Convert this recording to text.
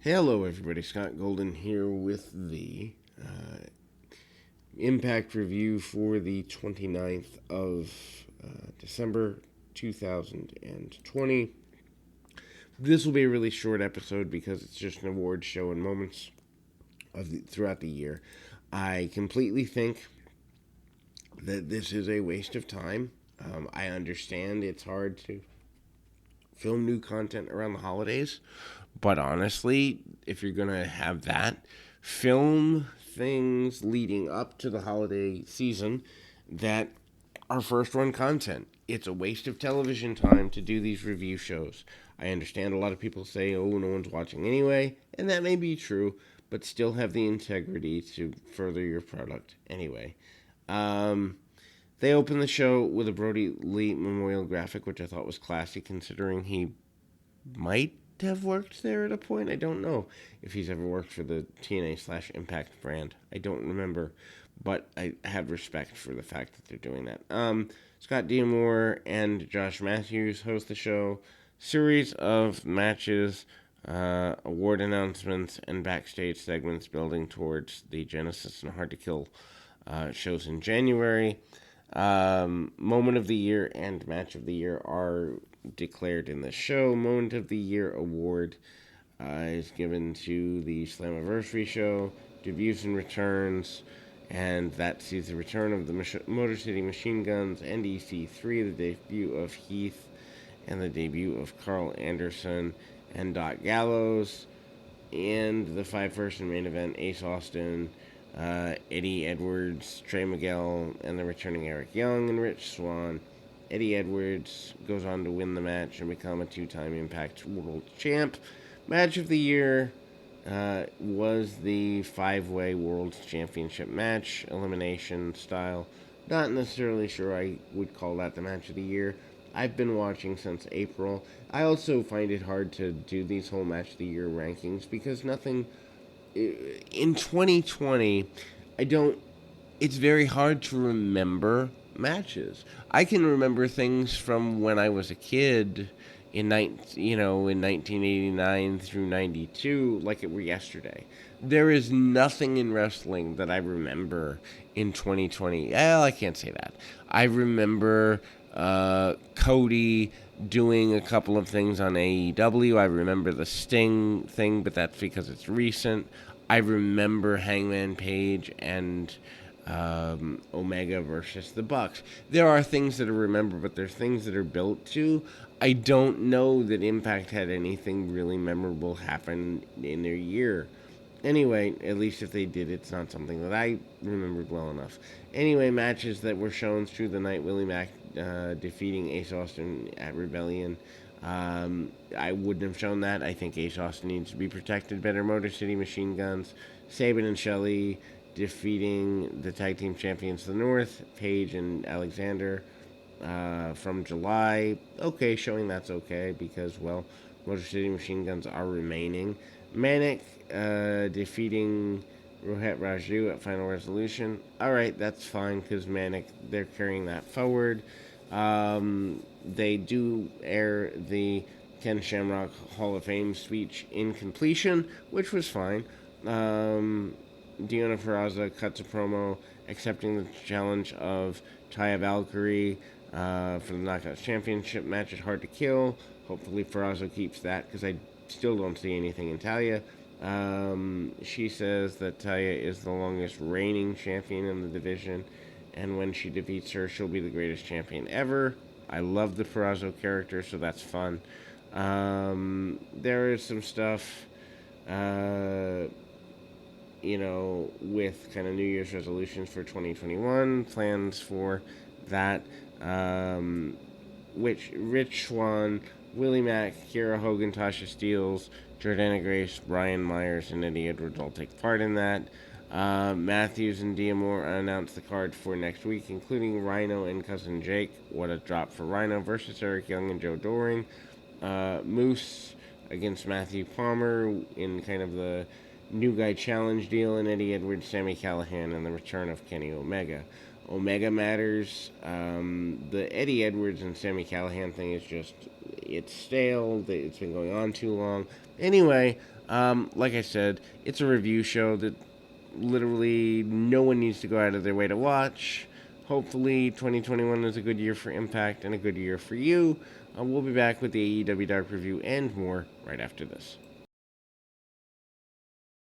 Hello, everybody. Scott Golden here with the Impact review for the 29th of December 2020. This will be a really short episode because it's just an awards show and moments throughout the year. I completely think that this is a waste of time. I understand it's hard to film new content around the holidays, but honestly, if you're going to have that, film things leading up to the holiday season that are first run content. It's a waste of television time to do these review shows. I understand a lot of people say, oh, no one's watching anyway, and that may be true, but still have the integrity to further your product anyway. Um, they opened the show with a Brody Lee memorial graphic, which I thought was classy considering he might have worked there at a point. I don't know if he's ever worked for the TNA/Impact brand. I don't remember, but I have respect for the fact that they're doing that. Scott D'Amore and Josh Matthews host the show. Series of matches, award announcements, and backstage segments building towards the Genesis and Hard to Kill shows in January. Moment of the year and match of the year are declared in the show. Moment of the Year award is given to the Slammiversary show, debuts and returns, and that sees the return of the Motor City Machine Guns and EC3, the debut of Heath, and the debut of Carl Anderson and Doc Gallows, and the five-person main event, Ace Austin, Eddie Edwards, Trey Miguel, and the returning Eric Young and Rich Swann. Eddie Edwards goes on to win the match and become a two-time Impact World Champ. Match of the year was the five-way World Championship match, elimination style. Not necessarily sure I would call that the match of the year. I've been watching since April. I also find it hard to do these whole match of the year rankings because nothing in 2020, I don't. It's very hard to remember matches. I can remember things from when I was a kid in 1989 through 92 like it were yesterday. There is nothing in wrestling that I remember in 2020. Well, I can't say that. I remember Cody doing a couple of things on AEW. I remember the Sting thing, but that's because it's recent. I remember Hangman Page and Omega versus the Bucks. There are things that I remember, but there's things that are built to. I don't know that Impact had anything really memorable happen in their year. Anyway, at least if they did, it's not something that I remembered well enough. Anyway, matches that were shown through the night: Willie Mack defeating Ace Austin at Rebellion. I wouldn't have shown that. I think Ace Austin needs to be protected better. Motor City Machine Guns, Sabin and Shelley defeating the tag team champions of the North, Paige and Alexander, from July. Okay, showing that's okay because, well, Motor City Machine Guns are remaining. Manic defeating Rohit Raju at Final Resolution. Alright, that's fine because Manic, they're carrying that forward. They do air the Ken Shamrock Hall of Fame speech in completion, which was fine. Deonna Purrazzo cuts a promo accepting the challenge of Taya Valkyrie for the Knockouts Championship match at Hard to Kill. Hopefully Purrazzo keeps that because I still don't see anything in Talia. She says that Taya is the longest reigning champion in the division, and when she defeats her, she'll be the greatest champion ever. I love the Purrazzo character, so that's fun. There is some stuff, with kind of New Year's resolutions for 2021, plans for that, which Rich Swann, Willie Mack, Kiera Hogan, Tasha Steeles, Jordana Grace, Brian Myers, and Eddie Edwards all take part in that. Matthews and D'Amore announced the card for next week, including Rhino and Cousin Jake. What a drop for Rhino versus Eric Young and Joe Doring. Moose against Matthew Palmer in kind of the new guy challenge deal, and Eddie Edwards, Sammy Callahan, and the return of Kenny Omega. Omega matters. The Eddie Edwards and Sammy Callahan thing is just, it's stale. It's been going on too long. Anyway, Like I said, it's a review show that literally no one needs to go out of their way to watch. Hopefully, 2021 is a good year for Impact and a good year for you. We'll be back with the AEW Dark Review and more right after this.